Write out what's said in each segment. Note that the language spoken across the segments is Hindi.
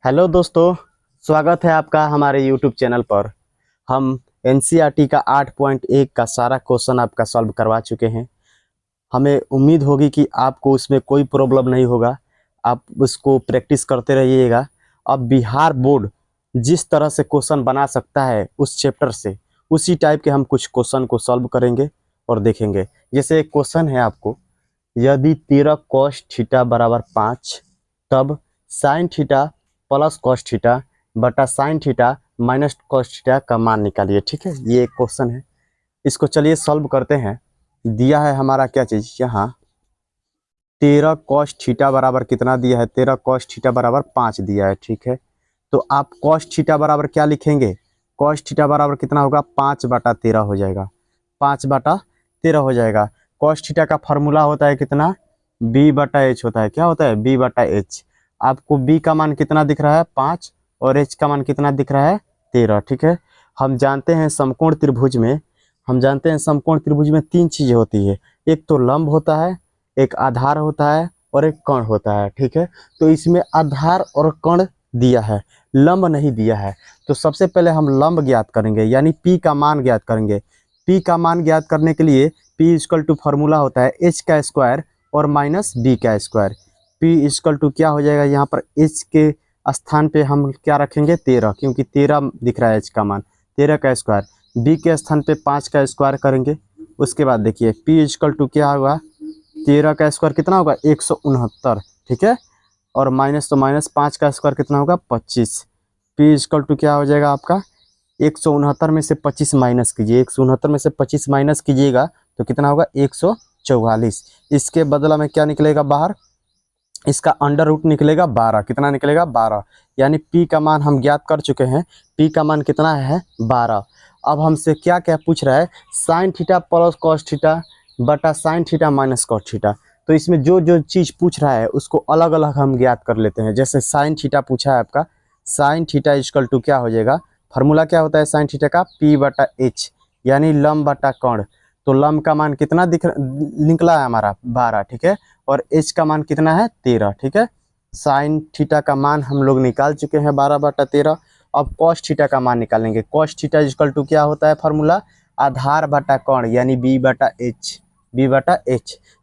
हेलो दोस्तों, स्वागत है आपका हमारे यूट्यूब चैनल पर। हम एनसीईआरटी का 8.1 का सारा क्वेश्चन आपका सॉल्व करवा चुके हैं। हमें उम्मीद होगी कि आपको उसमें कोई प्रॉब्लम नहीं होगा। आप उसको प्रैक्टिस करते रहिएगा। अब बिहार बोर्ड जिस तरह से क्वेश्चन बना सकता है उस चैप्टर से, उसी टाइप के हम कुछ क्वेश्चन को सॉल्व करेंगे और देखेंगे। जैसे एक क्वेश्चन है आपको, यदि 13 cos थीटा बराबर 5, तब sine theta plus cos theta बटा sine theta minus cos theta का मान निकालिए। ठीक है, ये एक क्वेश्चन है। इसको चलिए सॉल्व करते हैं। दिया है हमारा क्या चीज़ यहाँ, 13 cos थीटा बराबर कितना दिया है, 13 cos थीटा बराबर 5 दिया है। ठीक है, तो आप cos थीटा बराबर क्या लिखेंगे, cos थीटा बराबर कितना होगा, 5/13 हो जाएगा। 5/13 हो जाएगा। cos थीटा का फॉर्मूला होता है कितना, b/h होता है। क्या होता है, b/h। आपको b का मान कितना दिख रहा है, 5, और h का मान कितना दिख रहा है, 13। ठीक है, हम जानते हैं समकोण त्रिभुज में, तीन चीज़ें होती है। एक तो लंब होता है, एक आधार होता है, और एक कर्ण होता है। ठीक है, तो इसमें आधार और कर्ण दिया है, लंब नहीं दिया है। तो सबसे पहले हम लंब ज्ञात करेंगे, यानी p का मान ज्ञात करेंगे। p का मान ज्ञात करने के लिए p इक्वल टू फॉर्मूला होता है h का स्क्वायर और माइनस b का स्क्वायर। p इक्वल टू क्या हो जाएगा, यहाँ पर h के स्थान पे हम क्या रखेंगे, 13, क्योंकि 13 दिख रहा है h का मान, 13 का स्क्वायर। b के स्थान पे 5 का स्क्वायर करेंगे। उसके बाद देखिए p इक्वल टू क्या होगा, 13 का स्क्वायर कितना होगा, 169। ठीक है, और माइनस तो माइनस, 5 का स्क्वायर कितना होगा, 25। p इक्वल टू क्या हो जाएगा आपका, 169 में से 25 माइनस कीजिए, 169 में से 25 माइनस कीजिएगा तो कितना होगा, 144। इसके बदला में क्या निकलेगा बाहर, इसका अंडर रूट निकलेगा 12। कितना निकलेगा, 12। यानी p का मान हम ज्ञात कर चुके हैं। p का मान कितना है, 12। अब हमसे क्या क्या पूछ रहा है, sign theta plus cos theta बटा sine theta minus cos theta. तो इसमें जो जो चीज़ पूछ रहा है उसको अलग अलग हम ज्ञात कर लेते हैं। जैसे साइन थीटा पूछा है आपका, साइन थीटा इक्वल टू क्या हो जाएगा, फार्मूला क्या होता है साइन थीटा का, p/h, यानी लंब बटा कर्ण। तो लंब का मान कितना निकला है हमारा, 12। ठीक है, और h का मान कितना है, 13। ठीक है, साइन थीटा का मान हम लोग निकाल चुके हैं, 12/13। अब कॉस थीटा का मान निकालेंगे। कॉस थीटा इक्वल टू क्या होता है फार्मूला, आधार बटा कर्ण, यानी b/h।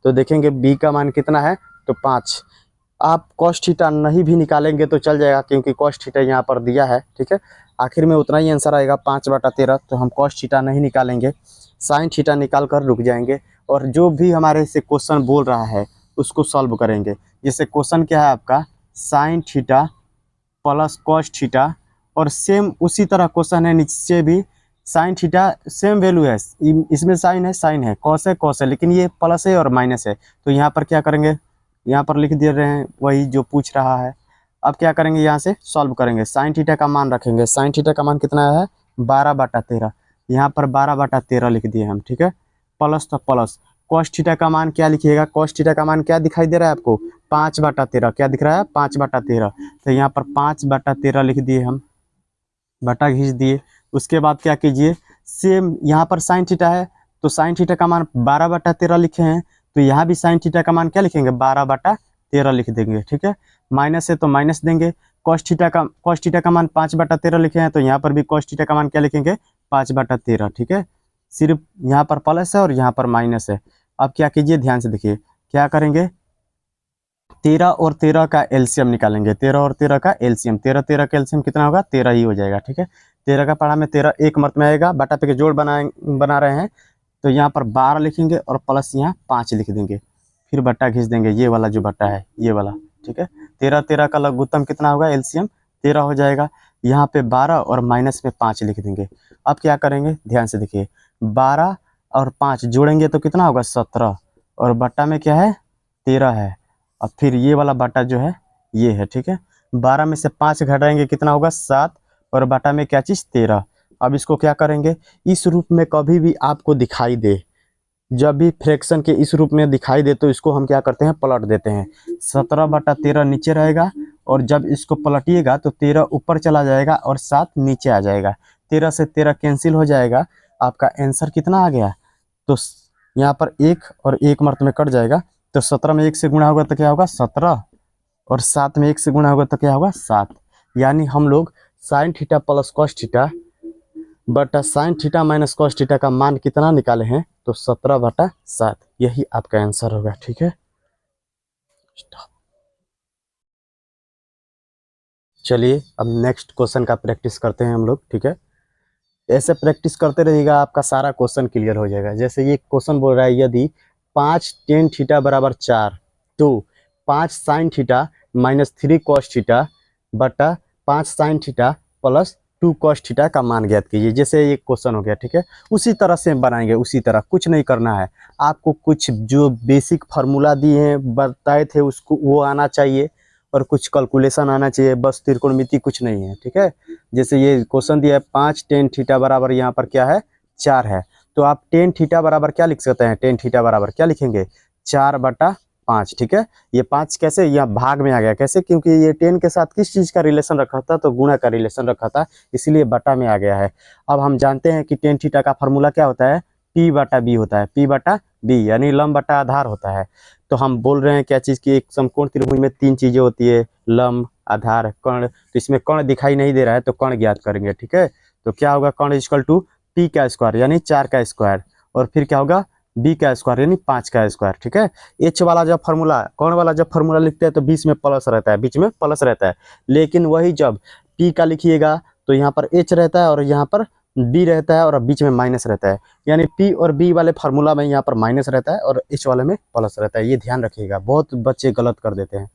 तो देखेंगे b का मान कितना है, तो 5। आप कॉस थीटा नहीं भी निकालेंगे तो चल जाएगा, क्योंकि कॉस थीटा यहाँ पर दिया है। ठीक है, आखिर में उतना ही आंसर आएगा, 5/13। तो हम कॉस थीटा नहीं निकालेंगे, साइन थीटा निकाल कर रुक जाएंगे, और जो भी हमारे से क्वेश्चन बोल रहा है उसको सॉल्व करेंगे। जैसे क्वेश्चन क्या है आपका, sign theta plus cos theta, और सेम उसी तरह क्वेश्चन है नीचे भी, साइन थीटा सेम वैल्यू है, इसमें साइन है, कॉस है, लेकिन ये प्लस है और माइनस है। तो यहाँ पर क्या करेंगे, यहाँ पर लिख दे रहे हैं वही जो पूछ रहा है। अब क्या करेंगे, यहाँ से सॉल्व करेंगे, साइन थीटा का मान रखेंगे। साइन थीटा का मान कितना है, 12/13। यहाँ पर 12/13 लिख दिए हम। ठीक है, प्लस तो प्लस, कॉस थीटा का मान क्या लिखिएगा, कॉस थीटा का मान क्या दिखाई दे रहा है आपको, 5/13। क्या दिख रहा है, 5/13। तो यहाँ पर 5/13 लिख दिए हम, बटा खींच दिए। उसके बाद क्या कीजिए, सेम यहाँ पर साइन थीटा है, तो साइन थीटा का मान 12/13 लिखे हैं, तो यहाँ भी साइन थीटा का मान क्या लिखेंगे, 12/13 लिख देंगे। ठीक है, माइनस है तो माइनस देंगे। कॉस थीटा का मान 5/13 लिखे हैं, तो यहाँ पर भी कॉस थीटा का मान क्या लिखेंगे, 5/13। ठीक है, सिर्फ यहाँ पर प्लस है और यहाँ पर माइनस है। अब क्या कीजिए, ध्यान से देखिए, क्या करेंगे, 13 और 13 का एलसीएम निकालेंगे। 13 और 13 का एलसीएम, 13 का एलसीएम कितना होगा, 13 ही हो जाएगा। ठीक है, 13 का पढ़ा में 13 एक मर्त में आएगा, बटा पे के जोड़ बना रहे हैं, तो यहाँ पर 12 लिखेंगे और प्लस यहाँ 5 लिख देंगे, फिर बट्टा खींच देंगे, ये वाला जो बट्टा है ये वाला। ठीक है, 13 का लघुत्तम कितना होगा, एलसीएम 13 हो जाएगा। यहाँ पे 12 और माइनस में 5 लिख देंगे। अब क्या करेंगे, ध्यान से देखिए, 12 और 5 जोड़ेंगे तो कितना होगा, 17, और बट्टा में क्या है, 13 है। अब फिर ये वाला बटा जो है ये है। ठीक है, 12 में से 5 घटाएंगे कितना होगा, 7, और बटा में क्या चीज़, 13। अब इसको क्या करेंगे, इस रूप में कभी भी आपको दिखाई दे, जब भी फ्रैक्शन के इस रूप में दिखाई दे तो इसको हम क्या करते हैं, पलट देते हैं। 17/13 नीचे रहेगा, और जब इसको पलटिएगा तो 13 ऊपर चला जाएगा और 7 नीचे आ जाएगा। 13 से 13 कैंसिल हो जाएगा, आपका आंसर कितना आ गया, तो यहाँ पर 1 और 1 मर्त में कट जाएगा, तो 17 में 1 से गुणा होगा तो क्या होगा, 17, और 7 में 1 से गुणा होगा तो क्या होगा, 7। यानी हम लोग sine theta plus cos theta बटा sine theta minus cos theta का मान कितना निकाले हैं, तो 17/7, यही आपका आंसर होगा। ठीक है, चलिए अब नेक्स्ट क्वेश्चन का प्रैक्टिस करते हैं हम लोग। ठीक है, ऐसे प्रैक्टिस करते रहिएगा, आपका सारा क्वेश्चन क्लियर हो जाएगा। जैसे ये क्वेश्चन बोल रहा है यदि 5 टेन थीटा बराबर 4, तो 5 sign theta minus 3 cos theta बटा 5 sign theta plus 2 cos theta का मान ज्ञात कीजिए। जैसे ये क्वेश्चन हो गया, ठीक है, उसी तरह से बनाएंगे, उसी तरह, कुछ नहीं करना है आपको। कुछ जो बेसिक फार्मूला दिए हैं बताए थे उसको वो आना चाहिए, और कुछ कैलकुलेशन आना चाहिए, बस त्रिकोणमिति कुछ नहीं है। ठीक है, जैसे ये क्वेश्चन दिया है 5 टेन थीटा बराबर यहाँ पर क्या है, 4 है, तो आप टेन थीटा बराबर क्या लिख सकते हैं, टेन थीटा बराबर क्या लिखेंगे, 4/5। ठीक है, ये 5 कैसे यहाँ भाग में आ गया, कैसे, क्योंकि ये 10 के साथ किस चीज़ का रिलेशन रखा था, तो गुणा का रिलेशन रखा था, इसीलिए बटा में आ गया है। अब हम जानते हैं कि टेन थीटा का फॉर्मूला क्या होता है, P/B होता है, P/B यानी लंब बटा आधार होता है। तो हम बोल रहे हैं क्या चीज़ की, एक समकोण त्रिभुज में 3 चीज़ें होती है, लंब, आधार, कर्ण। तो इसमें कर्ण दिखाई नहीं दे रहा है, तो कर्ण ज्ञात करेंगे। ठीक है, तो क्या होगा, कर्ण इक्वल टू P का स्क्वायर यानी 4 का स्क्वायर, और फिर क्या होगा, B का स्क्वायर यानी 5 का स्क्वायर। ठीक है, H वाला जब फॉर्मूला, कर्ण वाला जब फॉर्मूला लिखते हैं तो बीच में प्लस रहता है, बीच में प्लस रहता है, लेकिन वही जब P का लिखिएगा तो यहाँ पर H रहता है और यहाँ पर B रहता है और बीच में माइनस रहता है, यानी P और B वाले फार्मूला में यहाँ पर माइनस रहता है और H वाले में प्लस रहता है। ये ध्यान रखिएगा, बहुत बच्चे गलत कर देते हैं।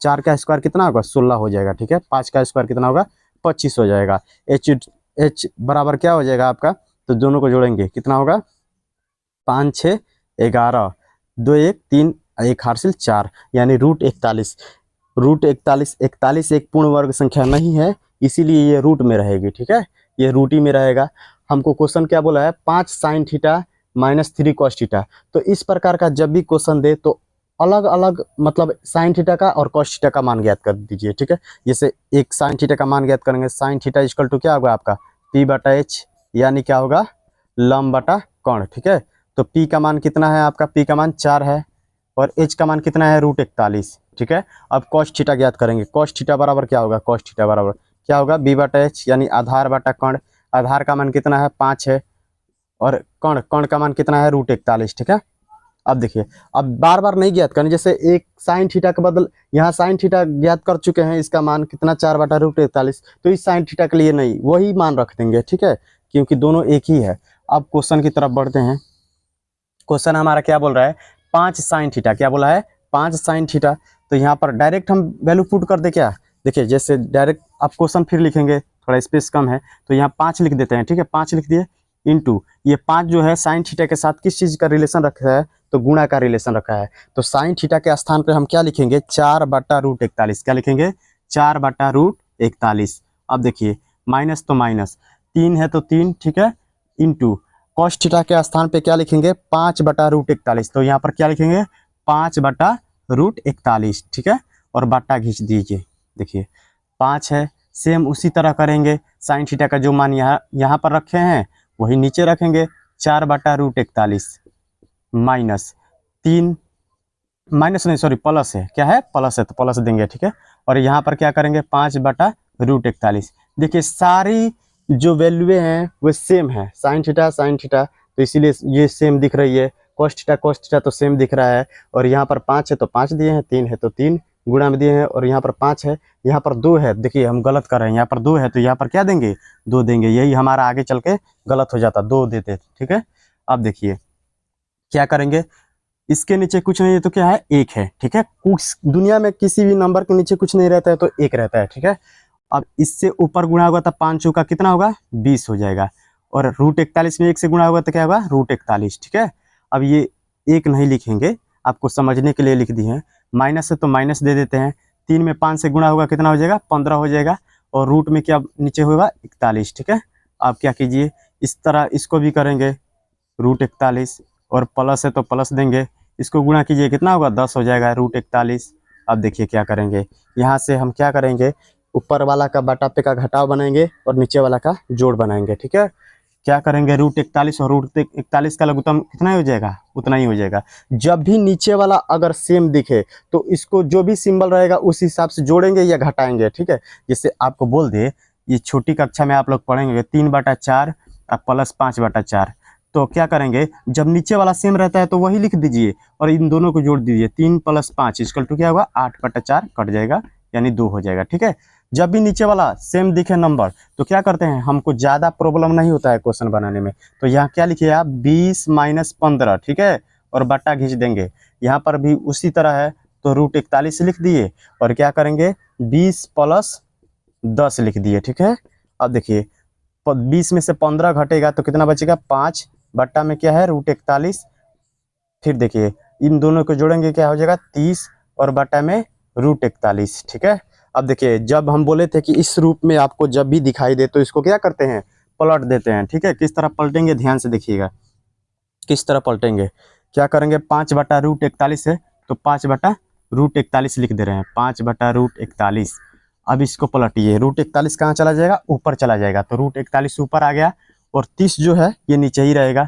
4 का स्क्वायर कितना होगा, 16 हो जाएगा। ठीक है, 5 का स्क्वायर कितना होगा, 25 हो जाएगा। H बराबर क्या हो जाएगा आपका, तो दोनों को जोड़ेंगे कितना होगा, 5 6 11, 2 1 3, 1 हासिल 4, यानी √41। √41, 41 एक पूर्ण वर्ग संख्या नहीं है, इसीलिए ये रूट में रहेगी। ठीक है, ये रूट ही में रहेगा। हमको क्वेश्चन क्या बोला है, 5 sign theta minus 3 cos theta. तो इस प्रकार का जब भी क्वेश्चन दे तो अलग अलग मतलब साइन थीटा का और कॉस थीटा का मान ज्ञात कर दीजिए। ठीक है, जैसे एक साइन थीटा का मान ज्ञात करेंगे, साइन थीटा इक्वल टू क्या होगा आपका, P/H, यानी क्या होगा, लंब बटा कर्ण। ठीक है, तो P का मान कितना है आपका, P का मान 4 है और H का मान कितना है, √41। ठीक है, अब कॉस थीटा ज्ञात करेंगे, कॉस थीटा बराबर क्या होगा, कॉस थीटा बराबर क्या होगा, B/H यानी आधार बटा कर्ण। आधार का मान कितना है, 5 है, और कर्ण कर्ण का मान कितना है, √41। ठीक है, अब देखिए, अब बार बार नहीं ज्ञात करना, जैसे एक साइन थीटा के बदल यहाँ साइन थीटा ज्ञात कर चुके हैं, इसका मान कितना 4/√41, तो इस साइन थीटा के लिए नहीं वही मान रख देंगे। ठीक है, क्योंकि दोनों एक ही है। अब क्वेश्चन की तरफ बढ़ते हैं। क्वेश्चन हमारा क्या बोल रहा है, 5 साइन थीटा, क्या बोला है, 5 साइन थीटा। तो यहाँ पर डायरेक्ट हम वैल्यू पुट कर दे क्या, देखिए जैसे डायरेक्ट आप क्वेश्चन फिर लिखेंगे, थोड़ा स्पेस कम है तो यहाँ 5 लिख देते हैं। ठीक है, 5 लिख दिए, इंटू ये 5 जो है साइन थीटा के साथ किस चीज़ का रिलेशन रखा है, तो गुणा का रिलेशन रखा है। तो साइन थीटा के स्थान पर हम क्या लिखेंगे, 4/√41। क्या लिखेंगे, 4/√41। अब देखिए माइनस तो माइनस, 3 है तो 3, ठीक है, इंटू कॉस थीटा के स्थान पे क्या लिखेंगे, 5/√41। तो यहाँ पर क्या लिखेंगे, 5/√41। ठीक है, और बट्टा खींच दीजिए, देखिए 5 है, सेम उसी तरह करेंगे, साइन थीटा का जो मान यहाँ पर रखे हैं वही नीचे रखेंगे, 4/√41 माइनस 3, माइनस नहीं सॉरी प्लस है, क्या है, प्लस है तो प्लस देंगे। ठीक है, और यहाँ पर क्या करेंगे, 5/√41। देखिए सारी जो वैल्यूएं हैं वो सेम है, साइन थीटा, तो इसीलिए ये सेम दिख रही है। कॉस थीटा तो सेम दिख रहा है, और यहाँ पर 5 है तो 5 दिए हैं, 3 है तो 3 गुणा में दिए हैं, और यहाँ पर 5 है, यहाँ पर 2 है, देखिए हम गलत कर रहे हैं, यहाँ पर 2 है तो यहाँ पर क्या देंगे, 2 देंगे, यही हमारा आगे चल के गलत हो जाता, 2 देते। ठीक है, अब देखिए क्या करेंगे, इसके नीचे कुछ नहीं है तो क्या है, 1 है। ठीक है, कुछ दुनिया में किसी भी नंबर के नीचे कुछ नहीं रहता है तो 1 रहता है। ठीक है, अब इससे ऊपर गुणा होगा तो 5 चौका कितना होगा, 20 हो जाएगा, और √41 में 1 से गुणा होगा तो क्या होगा, √41। ठीक है, अब ये 1 नहीं लिखेंगे, आपको समझने के लिए लिख दी है, माइनस है तो माइनस दे देते हैं, 3 में 5 से गुणा होगा कितना हो जाएगा, 15 हो जाएगा, और रूट में क्या नीचे होगा, 41। ठीक है, आप क्या कीजिए, इस तरह इसको भी करेंगे, √41, और प्लस है तो प्लस देंगे, इसको गुणा कीजिए कितना होगा, 10 हो जाएगा, √41। अब देखिए क्या करेंगे, यहाँ से हम क्या करेंगे, ऊपर वाला का बटा पे का घटाव बनाएंगे और नीचे वाला का जोड़ बनाएंगे। ठीक है, क्या करेंगे, √41 और √41 का लघुत्तम कितना ही हो जाएगा, उतना ही हो जाएगा। जब भी नीचे वाला अगर सेम दिखे तो इसको जो भी सिंबल रहेगा उस हिसाब से जोड़ेंगे या घटाएंगे, ठीक है। जैसे आपको बोल दे, ये छोटी कक्षा में आप लोग पढ़ेंगे 3/4 प्लस 5/4, तो क्या करेंगे, जब नीचे वाला सेम रहता है तो वही लिख दीजिए और इन दोनों को जोड़ दीजिए। 3 + 5 = क्या होगा, 8/4 कट जाएगा, यानी 2 हो जाएगा, ठीक है। जब भी नीचे वाला सेम दिखे नंबर तो क्या करते हैं, हमको ज़्यादा प्रॉब्लम नहीं होता है क्वेश्चन बनाने में। तो यहाँ क्या लिखिए आप, 20 - 15, ठीक है, और बट्टा खींच देंगे। यहाँ पर भी उसी तरह है, तो √41 लिख दिए और क्या करेंगे, 20 + 10 लिख दिए, ठीक है। अब देखिए 20 में से 15 घटेगा तो कितना बचेगा, 5, बट्टा में क्या है, √41। फिर देखिए इन दोनों को जोड़ेंगे क्या हो जाएगा, 30 और बट्टा में √41, ठीक है। अब देखिए जब हम बोले थे कि इस रूप में आपको जब भी दिखाई दे तो इसको क्या करते हैं, पलट देते हैं, ठीक है। किस तरह पलटेंगे, ध्यान से देखिएगा किस तरह पलटेंगे। क्या करेंगे, 5/√41 है तो 5/√41 लिख दे रहे हैं, 5/√41। अब इसको पलटिए, √41 कहाँ चला जाएगा, ऊपर चला जाएगा, तो √41 ऊपर आ गया और 30 जो है ये नीचे ही रहेगा,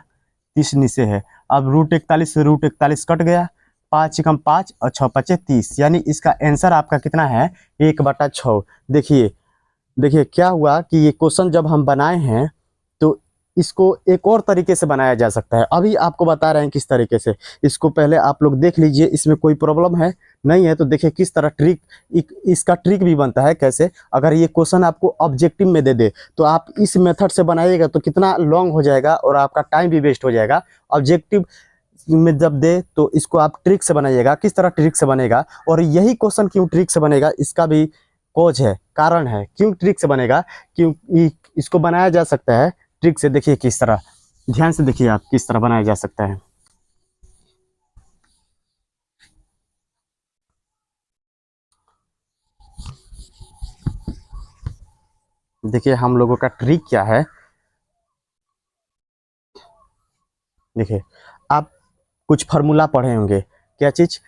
30 नीचे है। अब √41 से √41 कट गया, 5 × 5 और 6 × 5 = 30, यानी इसका आंसर आपका कितना है, 1/6। देखिए देखिए क्या हुआ कि ये क्वेश्चन जब हम बनाए हैं तो इसको एक और तरीके से बनाया जा सकता है। अभी आपको बता रहे हैं किस तरीके से। इसको पहले आप लोग देख लीजिए, इसमें कोई प्रॉब्लम है नहीं है तो देखिए किस तरह ट्रिक, इसका ट्रिक भी बनता है कैसे। अगर ये क्वेश्चन आपको ऑब्जेक्टिव में दे दे तो आप इस मेथड से बनाइएगा तो कितना लॉन्ग हो जाएगा और आपका टाइम भी वेस्ट हो जाएगा। ऑब्जेक्टिव में जब दे तो इसको आप ट्रिक से बनाइएगा। किस तरह ट्रिक से बनेगा और यही क्वेश्चन क्यों ट्रिक से बनेगा, इसका भी कोज है, कारण है क्यों ट्रिक से बनेगा, क्यों इसको बनाया जा सकता है ट्रिक से। देखिए किस तरह, ध्यान से देखिए आप किस तरह बनाया जा सकता है। देखिए हम लोगों का ट्रिक क्या है, देखिए आप कुछ फार्मूला पढ़े होंगे, क्या चीज़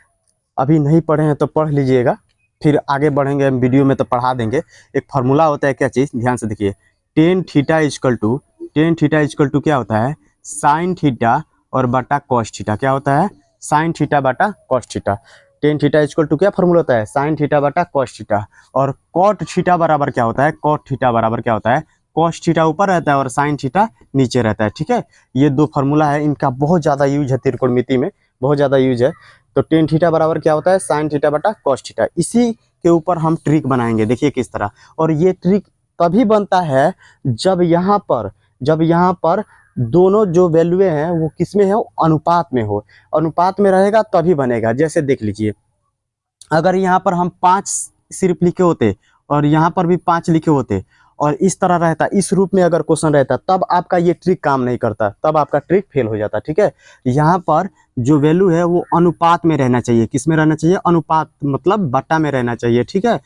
अभी नहीं पढ़े हैं तो पढ़ लीजिएगा, फिर आगे बढ़ेंगे हम वीडियो में तो पढ़ा देंगे। एक फार्मूला होता है, क्या चीज़, ध्यान से देखिए, टेन थीटा इजकल टू क्या होता है, साइन थीटा और बटा कॉस थीटा। क्या होता है, साइन थीटा बटा cos theta. Tan theta is equal to क्या फार्मूला होता है, साइन थीटा बटा कॉस थीटा। और कॉट थीटा बराबर क्या होता है, कॉट थीटा बराबर क्या होता है, कॉस थीटा ऊपर रहता है और साइन थीटा नीचे रहता है, ठीक है। ये दो फार्मूला है, इनका बहुत ज़्यादा यूज है त्रिकोणमिति में, बहुत ज़्यादा यूज है। तो टेन थीटा बराबर क्या होता है, साइन थीटा बटा कॉस थीटा। इसी के ऊपर हम ट्रिक बनाएंगे, देखिए किस तरह। और ये ट्रिक तभी बनता है जब यहाँ पर दोनों जो वैल्यूए हैं वो किस में है, अनुपात में हो। अनुपात में रहेगा तभी बनेगा। जैसे देख लीजिए, अगर यहाँ पर हम 5 सिर्फ लिखे होते और यहाँ पर भी 5 लिखे होते और इस तरह रहता, इस रूप में अगर क्वेश्चन रहता, तब आपका ये ट्रिक काम नहीं करता, तब आपका ट्रिक फेल हो जाता, ठीक है। यहाँ पर जो वैल्यू है वो अनुपात में रहना चाहिए। किस में रहना चाहिए, अनुपात, मतलब बट्टा में रहना चाहिए, ठीक है।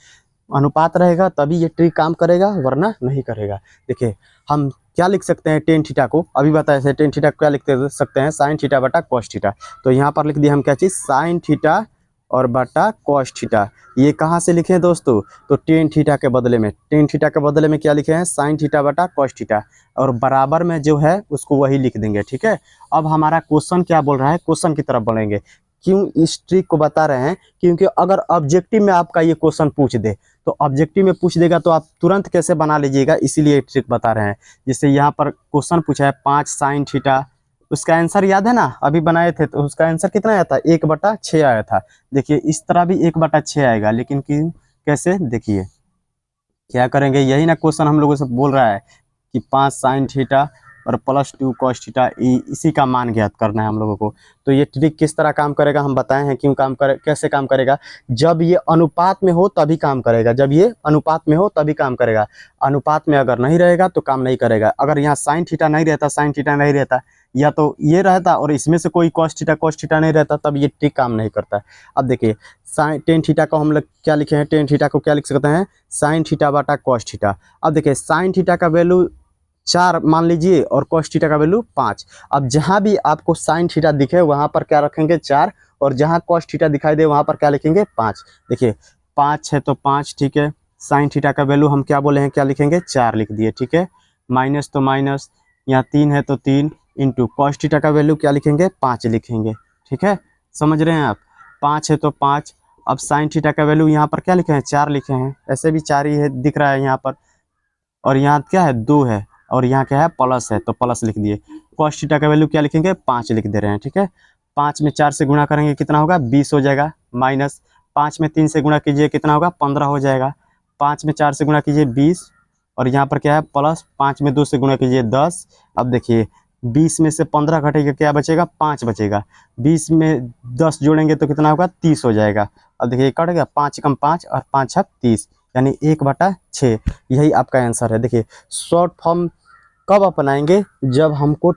अनुपात रहेगा तभी ये ट्रिक काम करेगा, वरना नहीं करेगा। देखिए हम क्या लिख सकते हैं, टेन थीटा को अभी बताया था, टेन थीटा को क्या लिख सकते हैं, साइन थीटा बटा कॉस थीटा। तो यहाँ पर लिख दिया हम क्या चीज़, साइन थीटा और बटा कॉस थीटा। ये कहाँ से लिखे हैं दोस्तों, तो टेन थीटा के बदले में, टेन थीटा के बदले में क्या लिखे हैं, साइन थीटा बटा कॉस थीटा, और बराबर में जो है उसको वही लिख देंगे, ठीक है। अब हमारा क्वेश्चन क्या बोल रहा है, क्वेश्चन की तरफ बढ़ेंगे। क्यों इस ट्रिक को बता रहे हैं, क्योंकि अगर ऑब्जेक्टिव में आपका ये क्वेश्चन पूछ दे तो ऑब्जेक्टिव में पूछ देगा तो आप तुरंत कैसे बना लीजिएगा, इसीलिए ट्रिक बता रहे हैं। जैसे यहाँ पर क्वेश्चन पूछा है 5 साइन थीटा, उसका आंसर याद है ना, अभी बनाए थे तो उसका आंसर कितना आया था, 1/6 आया था। देखिए इस तरह भी 1/6 आएगा, लेकिन कैसे, देखिए क्या करेंगे, यही ना क्वेश्चन हम लोगों से बोल रहा है कि 5 साइन थीटा और +2 कॉस थीटा, इसी का मान ज्ञात करना है हम लोगों को। तो ये ट्रिक किस तरह काम करेगा हम बताए हैं, क्यों काम करे, कैसे काम करेगा। जब ये अनुपात में हो तभी काम करेगा, जब ये अनुपात में हो तभी काम करेगा। अनुपात में अगर नहीं रहेगा तो काम नहीं करेगा। अगर यहाँ साइन थीटा नहीं रहता, साइन थीटा नहीं रहता, या तो ये रहता और इसमें से कोई कॉस थीटा नहीं रहता, तब ये ट्रिक काम नहीं करता है। अब देखिए साइन टेन थीटा को हम लोग क्या लिखे हैं, टेन थीटा को क्या लिख सकते हैं, साइन थीटा बटा कॉस थीटा। अब देखिए साइन थीटा का वैल्यू 4 मान लीजिए और कॉस थीटा का वैल्यू 5। अब जहाँ भी आपको साइन थीटा दिखे वहाँ पर क्या रखेंगे, 4, और जहाँ कॉस थीटा दिखाई दे वहाँ पर क्या लिखेंगे, 5। देखिए 5 है तो 5, ठीक है। साइन थीटा का वैल्यू हम क्या बोले हैं, क्या लिखेंगे, 4 लिख दिए, ठीक है। माइनस तो माइनस, यहाँ 3 है तो 3 इंटू कॉस थीटा का वैल्यू क्या लिखेंगे 5 लिखेंगे। ठीक है, समझ रहे हैं आप। 5 है तो 5। अब साइन थीटा का वैल्यू यहाँ पर क्या लिखे हैं 4 लिखे हैं, ऐसे भी 4 ही है दिख रहा है यहाँ पर। और यहाँ क्या है 2 है और यहाँ क्या है प्लस है तो प्लस लिख दिए। कॉस थीटा का वैल्यू क्या लिखेंगे 5 लिख दे रहे हैं। ठीक है, 5 में 4 से गुणा करेंगे कितना होगा 20 हो जाएगा, माइनस 5 में 3 से गुणा कीजिए कितना होगा 15 हो जाएगा। 5 में 4 से गुणा कीजिए 20 और यहाँ पर क्या है प्लस 5 में 2 से गुणा कीजिए 10। अब देखिए 20 में से 15 घटेगा क्या बचेगा 5 बचेगा। 20 में 10 जोड़ेंगे तो कितना होगा 30 हो जाएगा। अब देखिए कट गया 5 कम 5 और 5 छक 30 यानी 1/6। यही आपका आंसर है। देखिए शॉर्ट फॉर्म कब अपनाएंगे जब हमको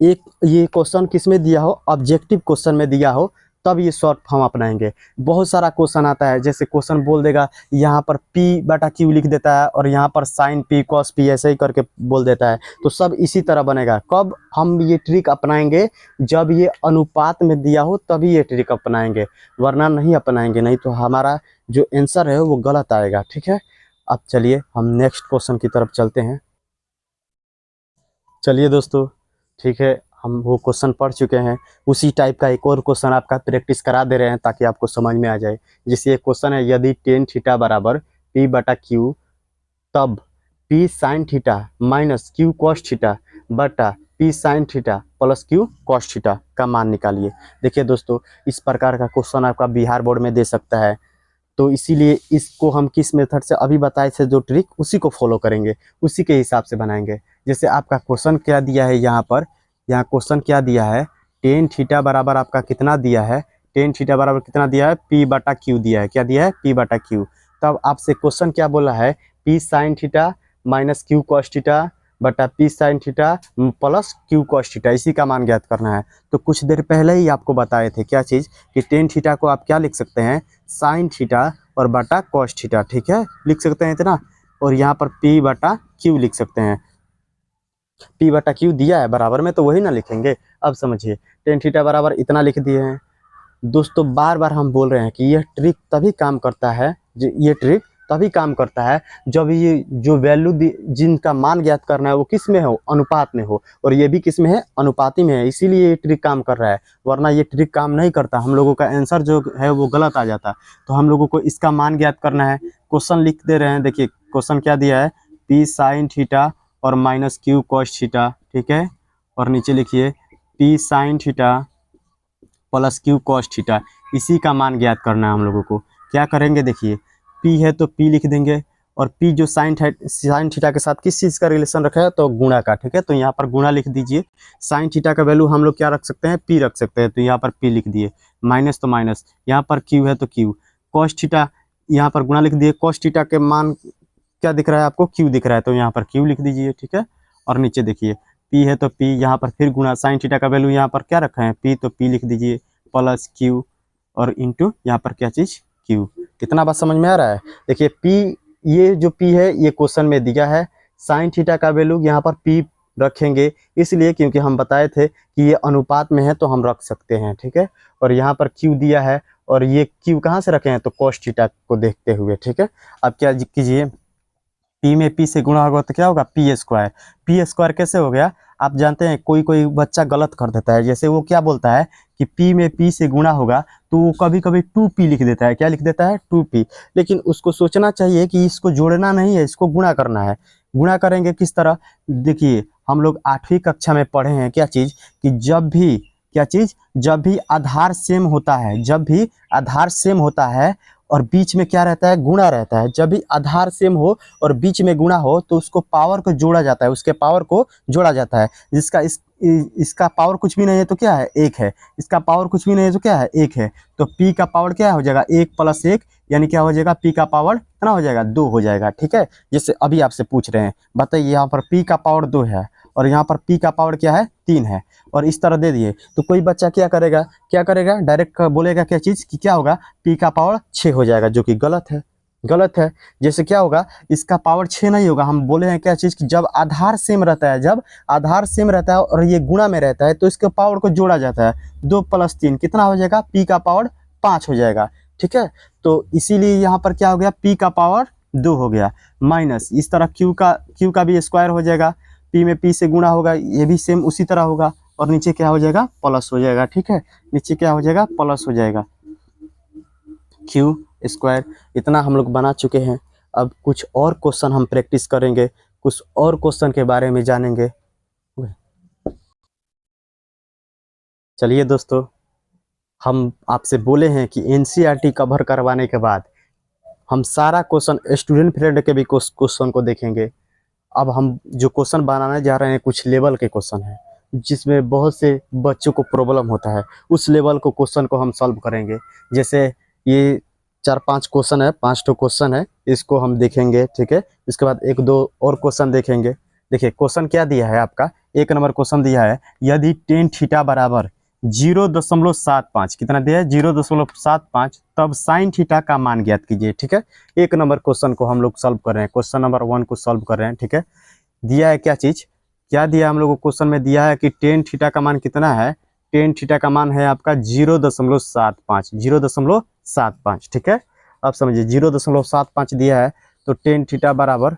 एक ये क्वेश्चन किस में दिया हो ऑब्जेक्टिव क्वेश्चन में दिया हो तब ये शॉर्ट फॉर्म अपनाएंगे। बहुत सारा क्वेश्चन आता है जैसे क्वेश्चन बोल देगा यहाँ पर P/Q लिख देता है और यहाँ पर साइन P cos P ऐसे ही करके बोल देता है, तो सब इसी तरह बनेगा। कब हम ये ट्रिक अपनाएंगे जब ये अनुपात में दिया हो तभी ये ट्रिक अपनाएंगे, वरना नहीं अपनाएंगे, नहीं तो हमारा जो आंसर है वो गलत आएगा। ठीक है, अब चलिए हम नेक्स्ट क्वेश्चन की तरफ चलते हैं। चलिए दोस्तों, ठीक है, हम वो क्वेश्चन पढ़ चुके हैं, उसी टाइप का एक और क्वेश्चन आपका प्रैक्टिस करा दे रहे हैं ताकि आपको समझ में आ जाए। जैसे एक क्वेश्चन है यदि टेन थीटा बराबर P/Q तब P sign theta minus Q cos theta बटा P sign theta plus Q cos theta का मान निकालिए। देखिए दोस्तों, इस प्रकार का क्वेश्चन आपका बिहार बोर्ड में दे सकता है, तो इसीलिए इसको हम किस मेथड से अभी बताए थे जो ट्रिक उसी को फॉलो करेंगे, उसी के हिसाब से बनाएंगे। जैसे आपका क्वेश्चन क्या दिया है यहाँ पर, यहाँ क्वेश्चन क्या दिया है टेन थीटा बराबर आपका कितना दिया है, टेन थीटा बराबर कितना दिया है P/Q दिया है। क्या दिया है P/Q। तब आपसे क्वेश्चन क्या बोला है P sign theta minus Q cos theta बटा P sign theta plus Q cos theta, इसी का मान ज्ञात करना है। तो कुछ देर पहले ही आपको बताए थे क्या चीज़ कि टेन थीटा को आप क्या लिख सकते हैं साइन थीटा और बटा कॉस थीटा। ठीक है, लिख सकते हैं इतना, और यहाँ पर P/Q लिख सकते हैं। P/Q दिया है बराबर में तो वही ना लिखेंगे। अब समझिए टेन थीटा बराबर इतना लिख दिए हैं। दोस्तों बार बार हम बोल रहे हैं कि यह ट्रिक तभी काम करता है, ये ट्रिक तभी काम करता है जब ये जो वैल्यू जिनका मान ज्ञात करना है वो किस में हो अनुपात में हो, और ये भी किस में है अनुपाती में है, इसीलिए ये ट्रिक काम कर रहा है, वरना ये ट्रिक काम नहीं करता, हम लोगों का आंसर जो है वो गलत आ जाता। तो हम लोगों को इसका मान ज्ञात करना है। क्वेश्चन लिख दे रहे हैं, देखिए क्वेश्चन क्या दिया है P साइन थीटा और माइनस Q कॉस थीटा। ठीक है, और नीचे लिखिए P sign theta plus Q cos theta, इसी का मान ज्ञात करना है हम लोगों को। क्या करेंगे देखिए P है तो P लिख देंगे, और P जो साइन थीटा के साथ किस चीज़ का रिलेशन रखा है तो गुणा का। ठीक है, तो यहाँ पर गुणा लिख दीजिए। साइन थीटा का वैल्यू हम लोग क्या रख सकते हैं P रख सकते हैं, तो यहाँ पर P लिख दिए, माइनस तो माइनस, यहाँ पर Q है तो Q कॉस थीटा, यहाँ पर गुणा लिख दिए। कॉस थीटा के मान क्या दिख रहा है आपको Q दिख रहा है, तो यहाँ पर Q लिख दीजिए। ठीक है, और नीचे देखिए P है तो P, यहाँ पर फिर गुणा, साइन थीटा का वैल्यू यहाँ पर क्या रखा है P, तो P लिख दीजिए प्लस Q और इंटू यहाँ पर क्या चीज़ Q। कितना बात समझ में आ रहा है। देखिए P, ये जो P है ये क्वेश्चन में दिया है, साइन थीटा का वैल्यू यहाँ पर P रखेंगे इसलिए क्योंकि हम बताए थे कि ये अनुपात में है तो हम रख सकते हैं। ठीक है, और यहाँ पर Q दिया है और ये Q कहाँ से रखे हैं तो कॉस थीटा को देखते हुए। ठीक है, अब क्या कीजिए P में P से गुणा होगा तो क्या होगा P²। P² कैसे हो गया आप जानते हैं, कोई कोई बच्चा गलत कर देता है, जैसे वो क्या बोलता है कि P में P से गुणा होगा तो वो कभी कभी 2P लिख देता है। क्या लिख देता है 2P, लेकिन उसको सोचना चाहिए कि इसको जोड़ना नहीं है, इसको गुणा करना है। गुणा करेंगे किस तरह, देखिए हम लोग 8वीं कक्षा में पढ़े हैं क्या चीज़ कि जब भी क्या चीज़, जब भी आधार सेम होता है, जब भी आधार सेम होता है और बीच में क्या रहता है गुणा रहता है, जब भी आधार सेम हो और बीच में गुणा हो तो उसको पावर को जोड़ा जाता है, उसके पावर को जोड़ा जाता है। जिसका इसका पावर कुछ भी नहीं है तो क्या है 1 है, इसका पावर कुछ भी नहीं है तो क्या है 1 है, तो P का पावर क्या हो जाएगा 1 + 1 यानी क्या हो जाएगा P का पावर कितना हो जाएगा 2 हो जाएगा। ठीक है, जैसे अभी आपसे पूछ रहे हैं बताइए यहाँ पर P का पावर 2 है और यहाँ पर P का पावर क्या है 3 है, और इस तरह दे दिए तो कोई बच्चा क्या करेगा डायरेक्ट बोलेगा क्या चीज़ कि क्या होगा P का पावर 6 हो जाएगा, जो कि गलत है। जैसे क्या होगा इसका पावर 6 नहीं होगा, हम बोले हैं क्या चीज़ कि जब आधार सेम रहता है, जब आधार सेम रहता है और ये गुणा में रहता है तो इसके पावर को जोड़ा जाता है। 2 + 3 कितना हो जाएगा P का पावर 5 हो जाएगा। ठीक है, तो इसीलिए यहाँ पर क्या हो गया P का पावर 2 हो गया, माइनस इस तरह Q का भी स्क्वायर हो जाएगा, पी में पी से गुणा होगा, ये भी सेम उसी तरह होगा, और नीचे क्या हो जाएगा, प्लस हो जाएगा। ठीक है, नीचे क्या हो जाएगा, प्लस हो जाएगा, क्यू स्क्वायर। इतना हम लोग बना चुके हैं। अब कुछ और क्वेश्चन हम प्रैक्टिस करेंगे, कुछ और क्वेश्चन के बारे में जानेंगे। चलिए दोस्तों, हम आपसे बोले हैं कि एनसीईआरटी कवर करवाने के बाद हम सारा क्वेश्चन स्टूडेंट पीरियड के भी क्वेश्चन को देखेंगे। अब हम जो क्वेश्चन बनाने जा रहे हैं कुछ लेवल के क्वेश्चन हैं, जिसमें बहुत से बच्चों को प्रॉब्लम होता है, उस लेवल को क्वेश्चन को हम सॉल्व करेंगे। जैसे ये 4-5 क्वेश्चन है, 5 तो क्वेश्चन है, इसको हम देखेंगे। ठीक है, इसके बाद 1-2 और क्वेश्चन देखेंगे। देखिए क्वेश्चन क्या दिया है आपका, 1 नंबर क्वेश्चन दिया है, यदि टेन थीटा बराबर 0.75, कितना दिया है, 0.75, तब साइन थीटा का मान ज्ञात कीजिए। ठीक है, 1 नंबर क्वेश्चन को हम लोग सॉल्व कर रहे हैं, क्वेश्चन नंबर 1 को सॉल्व कर रहे हैं। ठीक है, दिया है क्या चीज, क्या दिया हम लोग को क्वेश्चन में, दिया है कि टेन थीटा का मान कितना है, टेन थीटा का मान है आपका 0.75, 0.75। ठीक है, अब समझिए 0.75 दिया है, तो टेन थीटा बराबर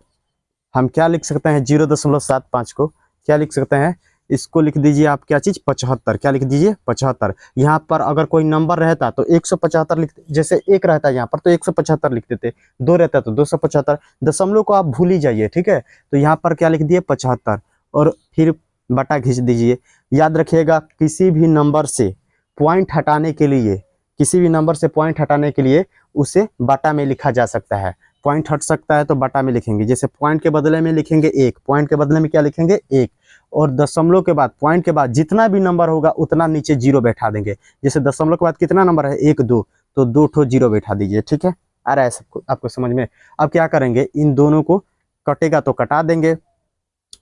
हम क्या लिख सकते हैं, 0.75 को क्या लिख सकते हैं, इसको लिख दीजिए आप क्या चीज, 75। क्या लिख दीजिए, 75। यहाँ पर अगर कोई नंबर रहता तो 175 लिखते, जैसे 1 रहता है यहाँ पर तो 175 लिख देते, 2 रहता तो 275, दशमलव को आप भूल ही जाइए। ठीक है, तो यहाँ पर क्या लिख दिए, 75, और फिर बटा खींच दीजिए। याद रखिएगा, किसी भी नंबर से पॉइंट हटाने के लिए, किसी भी नंबर से पॉइंट हटाने के लिए उसे बटा में लिखा जा सकता है। पॉइंट हट सकता है तो बटा में लिखेंगे, जैसे पॉइंट के बदले में लिखेंगे 1, पॉइंट के बदले में क्या लिखेंगे, 1, और दशमलव के बाद, पॉइंट के बाद जितना भी नंबर होगा उतना नीचे 0 बैठा देंगे। जैसे दशमलव के बाद कितना नंबर है, 1 2, तो 2 ठो 0 बैठा दीजिए। ठीक है, आ रहा है सबको, आपको समझ में। अब क्या करेंगे, इन दोनों को कटेगा तो कटा देंगे,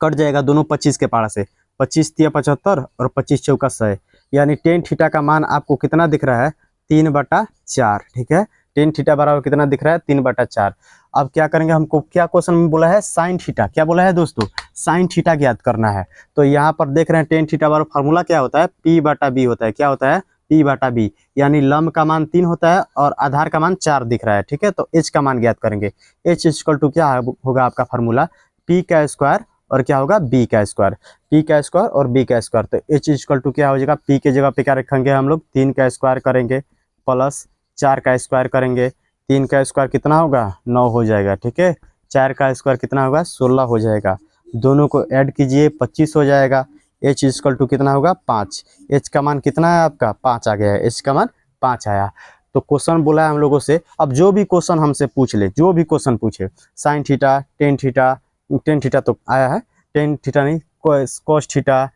कट जाएगा दोनों 25 के पारा से, 25 तिया 75 और 25 चौका 100, यानी टेन थीटा का मान आपको कितना दिख रहा है, 3/4। ठीक है, टेन थीटा बराबर कितना दिख रहा है, 3/4। अब क्या करेंगे, हमको क्या क्वेश्चन में बोला है, साइन थीटा, क्या बोला है दोस्तों, साइन थीटा ज्ञात करना है। तो यहाँ पर देख रहे हैं टेन थीटा बराबर फार्मूला क्या होता है, P/B होता है। क्या होता है, P/B, यानी लंब का मान 3 होता है और आधार का मान 4 दिख रहा है। ठीक है, तो H का मान ज्ञात करेंगे। H इक्वल टू क्या होगा आपका फार्मूला, P का स्क्वायर और क्या होगा, B का स्क्वायर, P का स्क्वायर और B का स्क्वायर। तो H इक्वल टू क्या हो जाएगा, P के जगह पे क्या रखेंगे हम लोग, 3 का स्क्वायर करेंगे प्लस 4 का स्क्वायर करेंगे, 3 का स्क्वायर कितना होगा, 9 हो जाएगा। ठीक है, 4 का स्क्वायर कितना होगा, 16 हो जाएगा। दोनों को ऐड कीजिए, 25 हो जाएगा। H इक्वल टू कितना होगा, 5। H का मान कितना है आपका, 5 आ गया है, H का मान 5 आया। तो क्वेश्चन बोला है हम लोगों से, अब जो भी क्वेश्चन हमसे पूछ ले, जो भी क्वेश्चन पूछे, sine theta, tan theta, tan theta तो आया है, टेन थीटा नहीं, cos theta,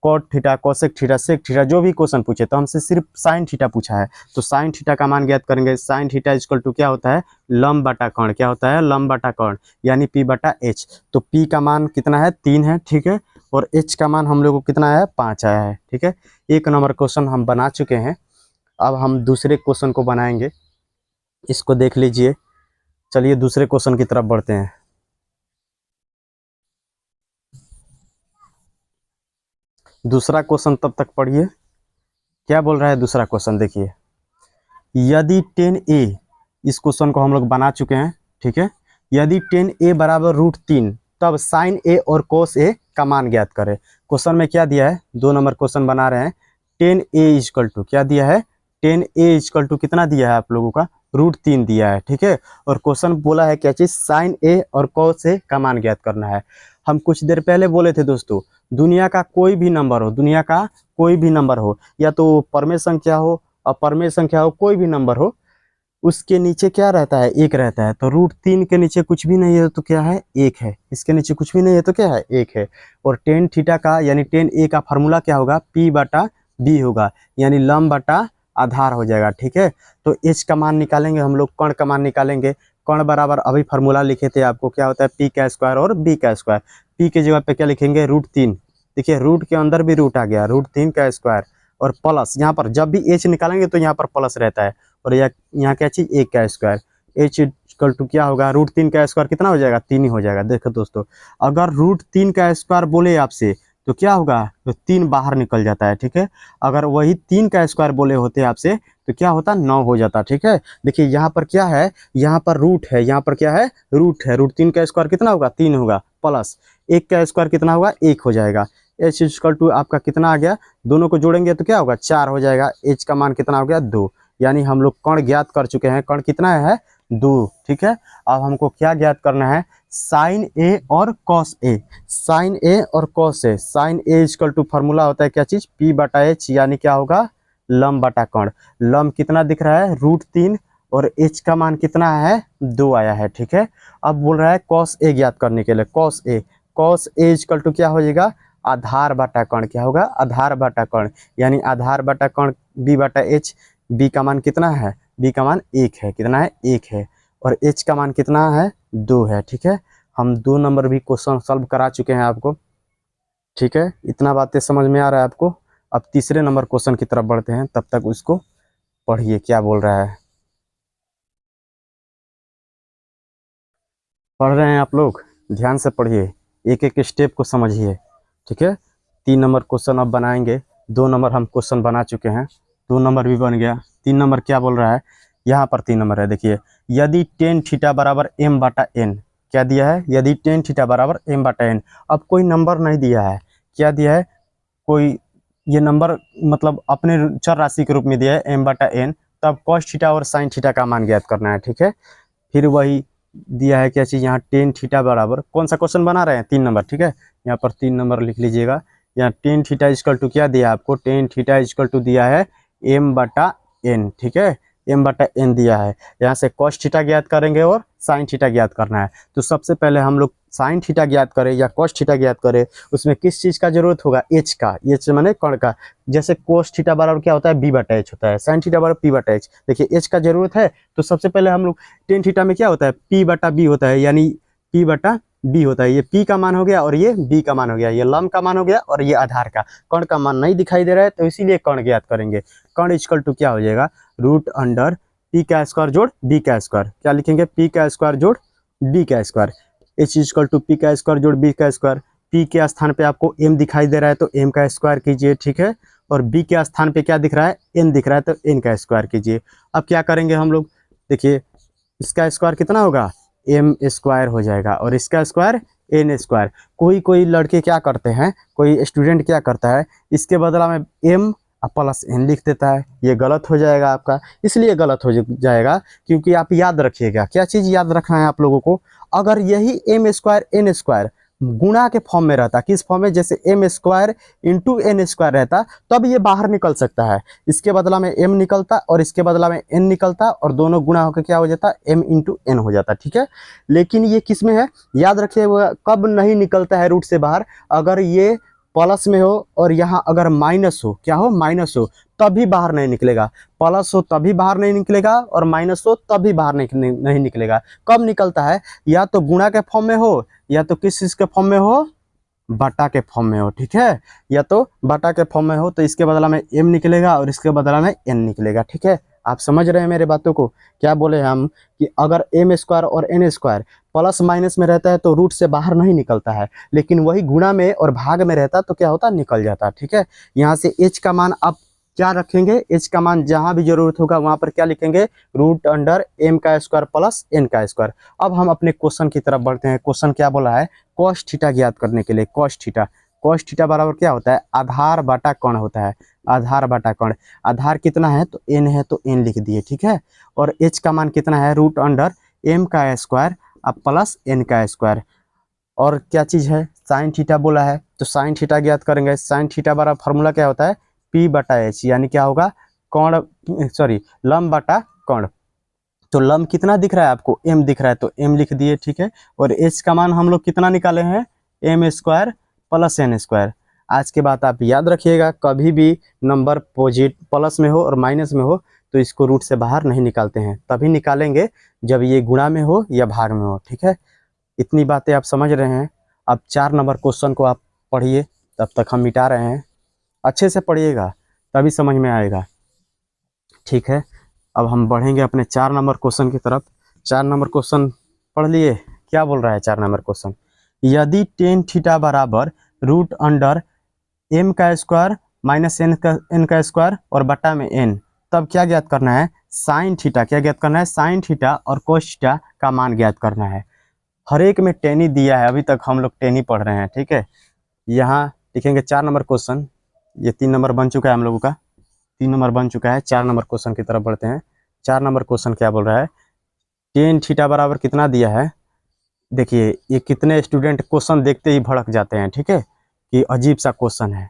cot theta, cosec theta, sec theta, जो भी क्वेश्चन पूछे, तो हमसे सिर्फ साइन थीटा पूछा है, तो साइन थीटा का मान ज्ञात करेंगे। साइन थीटा इक्वल टू क्या होता है, लंब बटा कोण, क्या होता है, लंब बटा कोण, यानी P/H। तो P का मान कितना है, 3 है। ठीक है, और H का मान हम लोग को कितना है, 5 आया है। ठीक है, 1 नंबर क्वेश्चन हम बना चुके हैं। अब हम दूसरे क्वेश्चन को बनाएंगे, इसको देख लीजिए। चलिए दूसरे क्वेश्चन की तरफ बढ़ते हैं। दूसरा क्वेश्चन तब तक पढ़िए, क्या बोल रहा है दूसरा क्वेश्चन, देखिए। यदि 10a, इस क्वेश्चन को हम लोग बना चुके हैं। ठीक है, यदि 10a बराबर √3, तब साइन a और कोस a का मान ज्ञात करें। क्वेश्चन में क्या दिया है, 2 नंबर क्वेश्चन बना रहे हैं। 10a इक्वल टू क्या दिया है, 10a इक्वल टू कितना दिया है आप लोगों का, √3 दिया है। ठीक है, और क्वेश्चन बोला है क्या चीज, साइन a और कोस a का मान ज्ञात करना है। हम कुछ देर पहले बोले थे दोस्तों, दुनिया का कोई भी नंबर हो, दुनिया का कोई भी नंबर हो, या तो परमेय संख्या हो, अपरमेय संख्या हो, कोई भी नंबर हो, उसके नीचे क्या रहता है, 1 रहता है। तो √3 के नीचे कुछ भी नहीं है तो क्या है, 1 है। इसके नीचे कुछ भी नहीं है तो क्या है, 1 है। और टेन थीटा का यानी 10a का फार्मूला क्या होगा, P/B होगा, यानी लंब बटा आधार हो जाएगा। ठीक है, तो H का मान निकालेंगे हम लोग, कर्ण का मान निकालेंगे। कर्ण बराबर अभी फार्मूला लिखे थे आपको, क्या होता है, P का स्क्वायर और B का स्क्वायर। P के जगह पे क्या लिखेंगे, √3, देखिए रूट के अंदर भी रूट आ गया, √3 का स्क्वायर, और प्लस यहाँ पर जब भी H निकालेंगे तो यहाँ पर प्लस रहता है, और यहाँ क्या चीज, 1 का स्क्वायर। H इक्वल टू क्या होगा, √3 का स्क्वायर कितना हो जाएगा, 3 ही हो जाएगा। देखो दोस्तों, अगर √3 का स्क्वायर बोले आपसे तो क्या होगा, तो 3 बाहर निकल जाता है। ठीक है, अगर वही 3 का स्क्वायर बोले होते आपसे तो क्या होता, 9 हो जाता। ठीक है, देखिए यहाँ पर क्या है, यहाँ पर रूट है, यहाँ पर क्या है, रूट है, √3 का स्क्वायर कितना होगा, 3 होगा, प्लस एक का स्क्वायर कितना होगा, 1 हो जाएगा। एच इक्वल टू आपका कितना आ गया, दोनों को जोड़ेंगे तो क्या होगा, 4 हो जाएगा। एच का मान कितना हो गया, 2। यानी हम लोग कण ज्ञात कर चुके हैं। कण कितना है, 2। ठीक है, अब हमको क्या ज्ञात करना है, साइन ए और कॉस ए। साइन ए और cos A, sine A equal to formula होता है क्या चीज, पी बटा एच, यानी क्या होगा, लंब बटा कण। लंब कितना दिख रहा है, √3, और एच का मान कितना है, 2 आया है। ठीक है, अब बोल रहा है कॉस ए ज्ञात करने के लिए। Cos A, cos A equal to क्या हो जाएगा, आधार बटा कण। क्या होगा, आधार बटा कण, यानी आधार बटा कण बी बटा एच। बी का मान कितना है, बी का मान 1 है। कितना है, 1 है। और एच का मान कितना है, 2 है। ठीक है, हम 2 नंबर भी क्वेश्चन सॉल्व करा चुके हैं आपको। ठीक है, इतना बातें समझ में आ रहा है आपको। अब तीसरे नंबर क्वेश्चन की तरफ बढ़ते हैं, तब तक उसको पढ़िए क्या बोल रहा है। पढ़ रहे हैं आप लोग, ध्यान से पढ़िए, एक एक स्टेप को समझिए। ठीक है, 3 नंबर क्वेश्चन अब बनाएंगे। 2 नंबर हम क्वेश्चन बना चुके हैं, 2 नंबर भी बन गया। 3 नंबर क्या बोल रहा है, यहाँ पर 3 नंबर है, देखिए। यदि टेन थीटा बराबर m बटा n, क्या दिया है, यदि टेन थीटा बराबर m बटा n। अब कोई नंबर नहीं दिया है, क्या दिया है, कोई ये नंबर मतलब अपने चर राशि के रूप में दिया है m बटा n। तब cos थीटा और sin थीटा का मान ज्ञात करना है। ठीक है, फिर वही दिया है क्या चीज़, यहाँ टेन थीटा बराबर, कौन सा क्वेश्चन बना रहे हैं, 3 नंबर। ठीक है, यहाँ पर 3 नंबर लिख लीजिएगा। यहाँ टेन थीटा इक्वल टू क्या दिया है आपको, टेन थीटा इक्वल टू दिया है m बटा n। ठीक है, m बटा n दिया है। यहाँ से cos थीटा ज्ञात करेंगे और sin थीटा ज्ञात करना है। तो सबसे पहले हम लोग sin थीटा ज्ञात करें या cos थीटा ज्ञात करें, उसमें किस चीज़ का जरूरत होगा, h का। h माने कण का। जैसे cos थीटा बराबर क्या होता है, b बटा h होता है, sin थीटा बराबर p बटा h। देखिए h का जरूरत है, तो सबसे पहले हम लोग टेन थीटा में क्या होता है, p बटा b होता है, यानी p बटा b होता है। ये p का मान हो गया और ये b का मान हो गया, ये लंब का मान हो गया और ये आधार का। कण का मान नहीं दिखाई दे रहा है, तो इसीलिए कण ज्ञात करेंगे। कण इक्वल टू क्या हो जाएगा, √अंडर p का स्क्वायर जोड़ b का स्क्वायर। क्या लिखेंगे, p का स्क्वायर जोड़ b का square. h equal to p का स्क्वायर जोड़ b का स्क्वायर। p के स्थान पे आपको m दिखाई दे रहा है, तो m का स्क्वायर कीजिए। ठीक है, और b के स्थान पे क्या दिख रहा है, n दिख रहा है, तो n का स्क्वायर कीजिए। अब क्या करेंगे हम लोग, देखिए इसका स्क्वायर कितना होगा, m स्क्वायर हो जाएगा, और इसका स्क्वायर n स्क्वायर। कोई कोई लड़के क्या करते हैं, कोई स्टूडेंट क्या करता है, इसके बदला में m प्लस n लिख देता है। ये गलत हो जाएगा आपका, इसलिए गलत हो जाएगा क्योंकि आप याद रखिएगा, क्या चीज़ याद रखना है आप लोगों को, अगर यही m स्क्वायर n स्क्वायर गुणा के फॉर्म में रहता, किस फॉर्म में, जैसे m square into n square रहता, तब ये बाहर निकल सकता है। इसके बदला में m निकलता और इसके बदला में n निकलता, और दोनों गुणा होकर क्या हो जाता, m इंटू n हो जाता। ठीक है, लेकिन ये किस में है, याद रखिए, कब नहीं निकलता है रूट से बाहर, अगर ये प्लस में हो और यहाँ अगर माइनस हो, क्या हो, माइनस हो, तभी बाहर नहीं निकलेगा। प्लस हो तभी बाहर नहीं निकलेगा, और माइनस हो तभी बाहर नहीं निकलेगा। कब निकलता है, या तो गुणा के फॉर्म में हो, या तो किस चीज के फॉर्म में हो, बटा के फॉर्म में हो। ठीक है, या तो बटा के फॉर्म में हो, तो इसके बदला में m निकलेगा और इसके बदला में n निकलेगा। ठीक है, आप समझ रहे हैं मेरे बातों को, क्या बोले हम कि अगर m स्क्वायर और n स्क्वायर प्लस माइनस में रहता है तो रूट से बाहर नहीं निकलता है, लेकिन वही गुणा में और भाग में रहता तो क्या होता, निकल जाता। ठीक है, यहाँ से h का मान आप क्या रखेंगे, h का मान जहां भी जरूरत होगा वहां पर क्या लिखेंगे, √m का स्क्वायर प्लस n का स्क्वायर। अब हम अपने क्वेश्चन की तरफ बढ़ते हैं। क्वेश्चन क्या बोला है, cos थीटा ज्ञात करने के लिए। cos थीटा बराबर क्या होता है, आधार बटा कण होता है, आधार बटा कण। आधार कितना है, तो n है, तो n लिख दिए। ठीक है, और h का मान कितना है, √m का स्क्वायर अब प्लस n का स्क्वायर। और क्या चीज़ है, साइन थीटा बोला है, तो साइन थीटा ज्ञात करेंगे। साइन थीटा बराबर फार्मूला क्या होता है, p बटा h, यानी क्या होगा, कण, सॉरी, लंब बटा कण। तो लंब कितना दिख रहा है आपको, m दिख रहा है, तो m लिख दिए। ठीक है, और h का मान हम लोग कितना निकाले हैं, m square plus n square. आज के बाद आप याद रखिएगा, कभी भी नंबर प्लस में हो और माइनस में हो तो इसको रूट से बाहर नहीं निकालते हैं, तभी निकालेंगे जब ये गुणा में हो या भाग में हो। ठीक है, इतनी बातें आप समझ रहे हैं। अब 4 नंबर क्वेश्चन को आप पढ़िए, तब तक हम मिटा रहे हैं। अच्छे से पढ़िएगा तभी समझ में आएगा। ठीक है, अब हम बढ़ेंगे अपने 4 नंबर क्वेश्चन की तरफ। 4 नंबर क्वेश्चन पढ़ लिए, क्या बोल रहा है 4 नंबर क्वेश्चन, यदि टेन थीटा बराबर √m का स्क्वायर माइनस n का स्क्वायर और बटा में n, तब क्या ज्ञात करना है, साइन थीटा। क्या ज्ञात करना है, साइन थीटा और कोस थीटा का मान ज्ञात करना है। हर एक में टेन ही दिया है, अभी तक हम लोग टेन ही पढ़ रहे हैं, ठीक है। यहाँ लिखेंगे 4 नंबर क्वेश्चन, ये 3 नंबर बन चुका है हम लोगों का, 3 नंबर बन चुका है। 4 नंबर क्वेश्चन की तरफ बढ़ते हैं। 4 नंबर क्वेश्चन क्या बोल रहा है, टेन थीटा बराबर कितना दिया है। देखिए ये कितने स्टूडेंट क्वेश्चन देखते ही भड़क जाते हैं, ठीक है, कि अजीब सा क्वेश्चन है,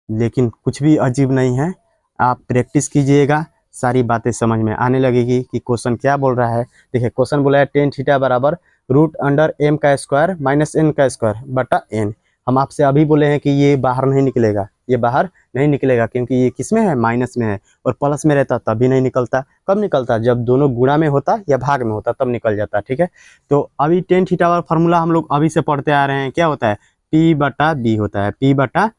लेकिन कुछ भी अजीब नहीं है। आप प्रैक्टिस कीजिएगा, सारी बातें समझ में आने लगेगी कि क्वेश्चन क्या बोल रहा है। देखिए क्वेश्चन बोला है टेन थीटा बराबर रूट अंडर एम का स्क्वायर माइनस एन का स्क्वायर बटा एन। हम आपसे अभी बोले हैं कि ये बाहर नहीं निकलेगा, ये बाहर नहीं निकलेगा क्योंकि ये किस में है, माइनस में है, और प्लस में रहता तभी नहीं निकलता। कब निकलता, जब दोनों गुणा में होता या भाग में होता तब निकल जाता, ठीक है। तो अभी टेन थीटा वाला फार्मूला हम लोग अभी से पढ़ते आ रहे हैं, क्या होता है, पी बटा बी होता है, पी बटा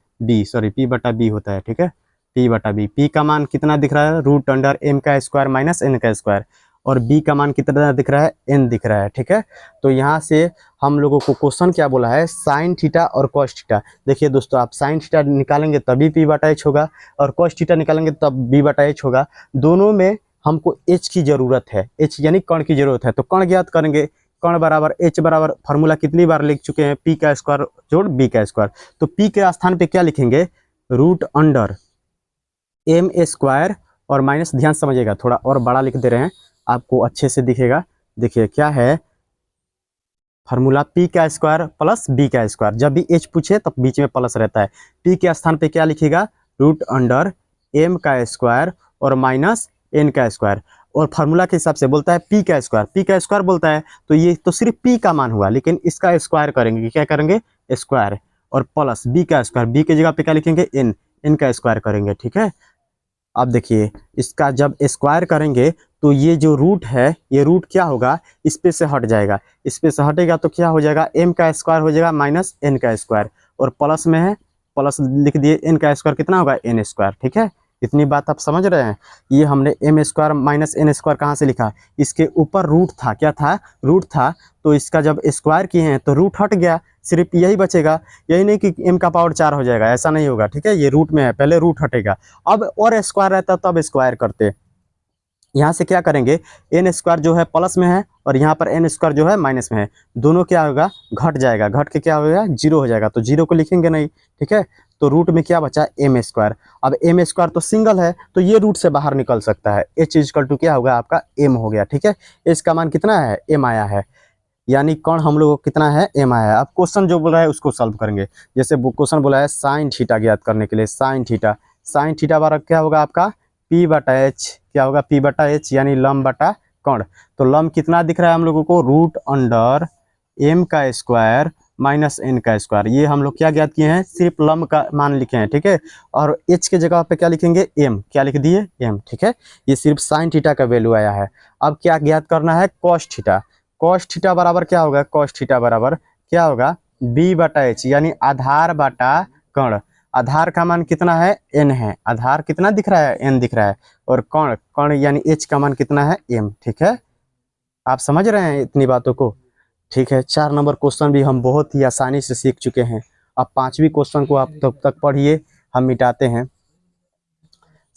बी होता है, ठीक है, पी बटा बी। पी का मान कितना दिख रहा है, रूट अंडर एम का स्क्वायर माइनस एन का स्क्वायर, और बी का मान कितना दिख रहा है, एन दिख रहा है, ठीक है। तो यहाँ से हम लोगों को क्वेश्चन क्या बोला है, साइन थीटा और कॉस थीटा। देखिए दोस्तों, आप साइन थीटा निकालेंगे तभी पी बटा एच होगा, और कॉस थीटा निकालेंगे तब बी बटा एच होगा। दोनों में हमको एच की जरूरत है, एच यानी कण की जरूरत है, तो कण ज्ञात करेंगे। कण बराबर एच बराबर फार्मूला कितनी बार लिख चुके हैं, पी का स्क्वायर जोड़ बी का स्क्वायर। तो पी के स्थान पे क्या लिखेंगे, रूट अंडर एम स्क्वायर और माइनस, ध्यान समझिएगा, थोड़ा और बड़ा लिख दे रहे हैं आपको अच्छे से दिखेगा। देखिए क्या है फार्मूला, पी का स्क्वायर प्लस बी का स्क्वायर। जब भी एच पूछे तब बीच में प्लस रहता है। पी के स्थान पे क्या लिखेगा, रूट अंडर एम का स्क्वायर और माइनस एन का स्क्वायर, और फार्मूला के हिसाब से बोलता है पी का स्क्वायर, पी का स्क्वायर बोलता है, तो ये तो सिर्फ पी का मान हुआ, लेकिन इसका स्क्वायर करेंगे, क्या करेंगे, स्क्वायर, और प्लस बी का स्क्वायर, बी की जगह पे क्या लिखेंगे, एन, एन का स्क्वायर करेंगे, ठीक है। अब देखिए इसका जब स्क्वायर करेंगे तो ये जो रूट है, ये रूट क्या होगा, इस पे से हट जाएगा, इस पे से हटेगा तो क्या हो जाएगा, एम का स्क्वायर हो जाएगा माइनस एन का स्क्वायर, और प्लस में है, प्लस लिख दिए, एन का स्क्वायर कितना होगा, एन स्क्वायर, ठीक है। इतनी बात आप समझ रहे हैं। ये हमने M square minus N square कहाँ से लिखा, इसके ऊपर रूट था, क्या था, रूट था, तो इसका जब स्क्वायर किए हैं तो रूट हट गया, सिर्फ यही बचेगा। यही नहीं कि एम का पावर 4 हो जाएगा, ऐसा नहीं होगा, ठीक है, ये रूट में है, पहले रूट हटेगा। अब और स्क्वायर रहता तब स्क्वायर करते। यहाँ से क्या करेंगे, एन स्क्वायर जो है प्लस में है और यहाँ पर एन स्क्वायर जो है माइनस में है, दोनों क्या होगा, घट जाएगा, घट के क्या होगा, जीरो हो जाएगा, तो जीरो को लिखेंगे नहीं, ठीक है। तो रूट में क्या बचा, एम स्क्वायर। अब एम स्क्वायर तो सिंगल है तो ये रूट से बाहर निकल सकता है, एच इजकल टू क्या होगा, आपका एम हो गया, ठीक है। एच का मान कितना है, एम आया है, यानी कौन हम लोग को कितना है, एम आया है। अब क्वेश्चन जो बोल रहा है उसको सॉल्व करेंगे। जैसे क्वेश्चन बोला है साइन थीटा ज्ञात करने के लिए, साइन थीटा, साइन थीटा बराबर क्या होगा आपका, पी बटा एच, क्या होगा, पी बटा एच, यानी लम बटा कण। तो लम कितना दिख रहा है हम लोगों को, रूट अंडर एम का स्क्वायर माइनस एन का स्क्वायर। ये हम लोग क्या ज्ञात किए हैं, सिर्फ लम का मान लिखे हैं, ठीक है। और एच के जगह पे क्या लिखेंगे, एम, क्या लिख दिए, एम, ठीक है। ये सिर्फ साइन थीटा का वैल्यू आया है। अब क्या ज्ञात करना है, कॉस थीटा। कॉस थीटा बराबर क्या होगा, कॉस थीटा बराबर क्या होगा, बी बटा एच, यानी आधार बटा कण। आधार का मान कितना है, एन है, आधार कितना दिख रहा है, एन दिख रहा है, और कण, कण यानी एच का मान कितना है, एम, ठीक है। आप समझ रहे हैं इतनी बातों को, ठीक है। 4 नंबर क्वेश्चन भी हम बहुत ही आसानी से सीख चुके हैं। अब 5वीं क्वेश्चन को आप तब तक पढ़िए, हम मिटाते हैं।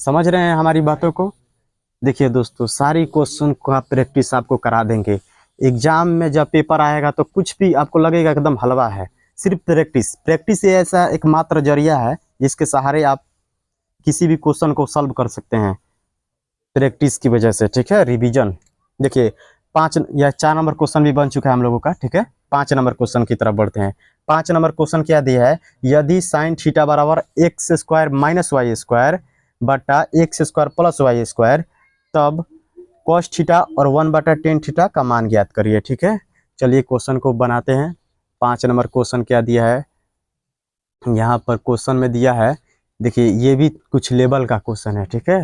समझ रहे हैं हमारी बातों को। देखिए दोस्तों, सारी क्वेश्चन को आप प्रैक्टिस आपको करा देंगे। एग्जाम में जब पेपर आएगा तो कुछ भी आपको लगेगा एकदम हलवा है। सिर्फ प्रैक्टिस, प्रैक्टिस ये ऐसा एकमात्र जरिया है जिसके सहारे आप किसी भी क्वेश्चन को सॉल्व कर सकते हैं, प्रैक्टिस की वजह से, ठीक है। रिवीजन, देखिए 5 या 4 नंबर क्वेश्चन भी बन चुका है हम लोगों का, ठीक है। 5 नंबर क्वेश्चन की तरफ बढ़ते हैं। 5 नंबर क्वेश्चन क्या दिया है, यदि साइन थीटा बराबर X square minus Y square बटा X square plus Y square, तब कॉस थीटा और 1/10 थीटा का मान ज्ञात करिए, ठीक है। चलिए क्वेश्चन को बनाते हैं। 5 नंबर क्वेश्चन क्या दिया है, यहाँ पर क्वेश्चन में दिया है, देखिए ये भी कुछ लेवल का क्वेश्चन है, ठीक है,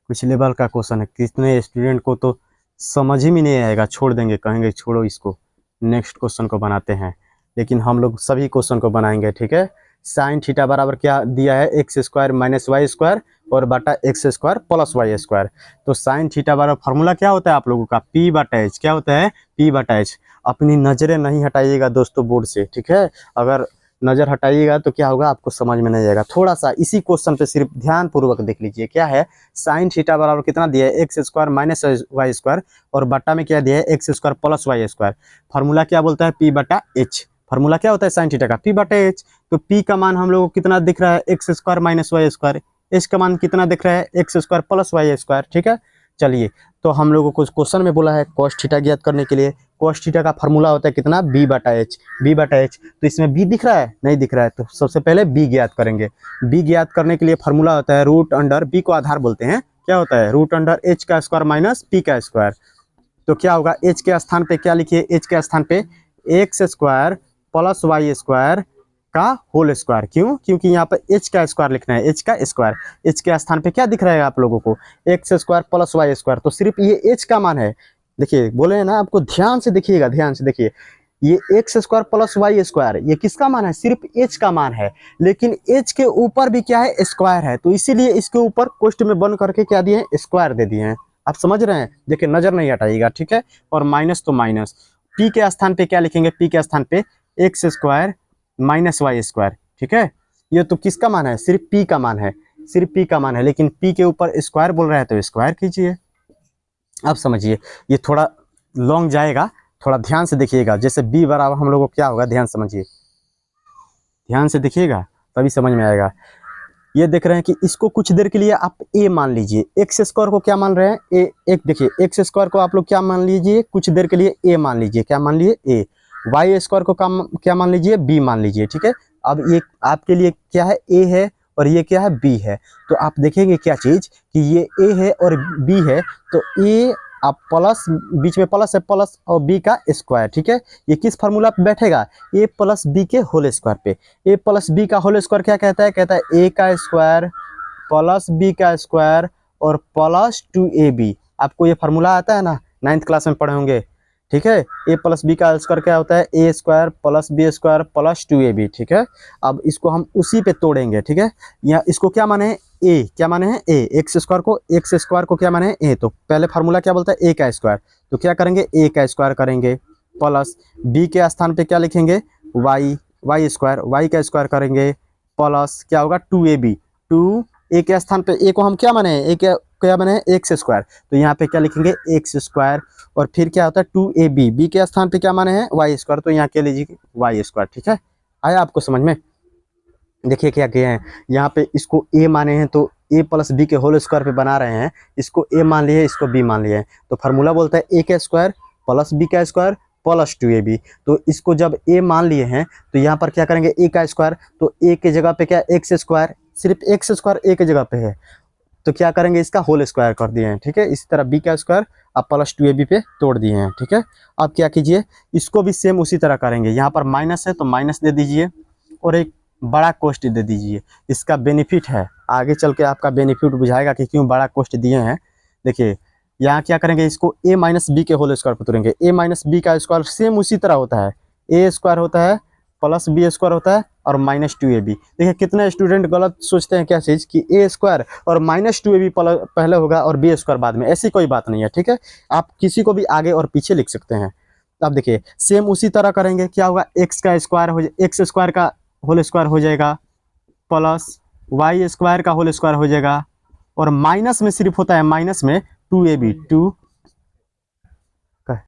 कुछ लेवल का क्वेश्चन है। कितने स्टूडेंट को तो समझ ही नहीं आएगा, छोड़ देंगे, कहेंगे छोड़ो इसको, नेक्स्ट क्वेश्चन को बनाते हैं। लेकिन हम लोग सभी क्वेश्चन को बनाएंगे, ठीक है। साइन थीटा बराबर क्या दिया है, X square minus Y square और बटा X square plus Y square. तो साइन थीटा बराबर फार्मूला क्या होता है आप लोगों का, पी बटा एच, क्या होता है, पी बटा एच। अपनी नज़रें नहीं हटाइएगा दोस्तों बोर्ड से, ठीक है। अगर नज़र हटाइएगा तो क्या होगा आपको समझ में नहीं आएगा। थोड़ा सा इसी क्वेश्चन पे सिर्फ ध्यान पूर्वक देख लीजिए। क्या है, साइन थीटा बराबर कितना दिया है, X square minus Y square, और बट्टा में क्या दिया है, X square plus Y square. Formula क्या बोलता है, पी बटा एच। फार्मूला क्या होता है साइन थीटा का, पी बटा एच। तो पी का मान हम लोग को कितना दिख रहा है, X square minus Y square. H का मान कितना दिख रहा है, X square plus Y square. ठीक है, चलिए, तो हम लोगों को क्वेश्चन में बोला है कॉस थीटा ज्ञात करने के लिए। कॉस थीटा का फार्मूला होता है कितना, बी बटा एच। बी बटा एच, तो इसमें बी दिख रहा है, नहीं दिख रहा है, तो सबसे पहले बी ज्ञात करेंगे। बी ज्ञात करने के लिए फार्मूला होता है रूट अंडर, बी को आधार बोलते हैं, क्या होता है, रूट अंडर एच का स्क्वायर माइनस पी का स्क्वायर। तो क्या होगा, एच के स्थान पे क्या लिखिए, एच के स्थान पे X square plus Y square का होल स्क्वायर। क्यों, क्योंकि यहाँ पे एच का स्क्वायर लिखना है, एच का स्क्वायर। एच के स्थान पे क्या दिख रहा है आप लोगों को, X square plus Y square. तो सिर्फ ये एच का मान है। देखिए बोले हैं ना आपको, ध्यान से देखिएगा, ध्यान से देखिए, ये X square plus Y square ये किसका मान है, सिर्फ एच का मान है। लेकिन एच के ऊपर भी क्या है, स्क्वायर है, तो इसीलिए इसके ऊपर कोष्ठ में बंद करके क्या दिए हैं, स्क्वायर दे दिए हैं। आप समझ रहे हैं, देखिए नजर नहीं हटाइएगा, ठीक है। और माइनस तो माइनस, पी के स्थान पे क्या लिखेंगे, पी के स्थान पे X square minus Y square. ठीक है, ये तो किसका मान है, सिर्फ पी का मान है, सिर्फ पी का मान है। लेकिन पी के ऊपर स्क्वायर बोल रहा है तो स्क्वायर कीजिए। अब समझिए, ये थोड़ा लॉन्ग जाएगा, थोड़ा ध्यान से देखिएगा। जैसे बी बराबर हम लोग को क्या होगा, ध्यान समझिए, ध्यान से देखिएगा तभी समझ में आएगा। ये देख रहे हैं कि इसको कुछ देर के लिए आप ए मान लीजिए, एक्स स्क्वायर को क्या मान रहे हैं, ए। एक देखिए, एक्स स्क्वायर को आप लोग क्या मान लीजिए, कुछ देर के लिए ए मान लीजिए, क्या मान लिए, ए। वाई स्क्वायर को क्या मान लीजिए, बी मान लीजिए। ठीक है, अब ये आपके लिए क्या है, ए है, और ये क्या है, बी है। तो आप देखेंगे क्या चीज़ कि ये ए है और बी है, तो ए आप प्लस, बीच में प्लस है, प्लस और बी का स्क्वायर। ठीक है, ये किस फार्मूला पे बैठेगा, ए प्लस बी के होल स्क्वायर पे। ए प्लस बी का होल स्क्वायर क्या कहता है, कहता है ए का स्क्वायर प्लस बी का स्क्वायर और प्लस 2ab। आपको ये फार्मूला आता है ना, 9th क्लास में पढ़े होंगे। ठीक है, ए प्लस बी का स्क्वायर क्या होता है, A square plus B square plus 2ab। ठीक है, अब इसको हम उसी पे तोड़ेंगे। ठीक है, या इसको क्या माने हैं, ए, क्या माने हैं, ए। एक्स स्क्वायर को क्या माने हैं, ए। तो पहले फार्मूला क्या बोलता है, ए का स्क्वायर, तो क्या करेंगे, ए का स्क्वायर करेंगे, प्लस बी के स्थान पे क्या लिखेंगे, वाई स्क्वायर, वाई का स्क्वायर करेंगे, प्लस क्या होगा, 2ab। 2 ए के स्थान पे ए को हम क्या माने, ए क्या बने, एक्स स्क्वायर, तो यहाँ पे क्या लिखेंगे, एक्स स्क्वायर। और फिर क्या होता है 2ab, बी के स्थान पे क्या माने हैं, वाई स्क्वायर, तो यहाँ क्या लीजिए, वाई स्क्वायर। ठीक है, आया आपको समझ में। देखिए क्या किए हैं, यहाँ पे इसको ए माने हैं तो ए प्लस बी के होल स्क्वायर पे बना रहे हैं, इसको ए मान लिए, इसको बी मान लिए हैं। तो फार्मूला बोलता है ए का स्क्वायर प्लस बी का स्क्वायर प्लस 2ab। तो इसको जब ए मान लिए हैं तो यहाँ पर क्या करेंगे, ए का स्क्वायर, तो ए के जगह पे क्या, एक्स स्क्वायर, सिर्फ एक्स स्क्वायर ए के जगह पे है, तो क्या करेंगे, इसका होल स्क्वायर कर दिए हैं। ठीक है, इसी तरह बी का स्क्वायर आप प्लस 2ab पे तोड़ दिए हैं। ठीक है, अब क्या कीजिए, इसको भी सेम उसी तरह करेंगे। यहाँ पर माइनस है तो माइनस दे दीजिए, और एक बड़ा कोष्ठ दे दीजिए। इसका बेनिफिट है, आगे चल के आपका बेनिफिट बुझाएगा कि क्यों बड़ा कोष्ठ दिए हैं। देखिए यहाँ क्या करेंगे, इसको ए माइनस बी के होल स्क्वायर पर तोड़ेंगे। ए माइनस बी का स्क्वायर सेम उसी तरह होता है, ए स्क्वायर होता है प्लस बी स्क्वायर होता है और माइनस 2ab। देखिए कितने स्टूडेंट गलत सोचते हैं क्या चीज़, कि ए स्क्वायर और माइनस 2ab पहले होगा और बी स्क्वायर बाद में। ऐसी कोई बात नहीं है। ठीक है, आप किसी को भी आगे और पीछे लिख सकते हैं। अब देखिए सेम उसी तरह करेंगे, क्या होगा, एक्स का स्क्वायर हो, एक्स स्क्वायर का होल स्क्वायर हो जाएगा, प्लस वाई स्क्वायर का होल स्क्वायर हो जाएगा, और माइनस में सिर्फ होता है, माइनस में 2ab, 2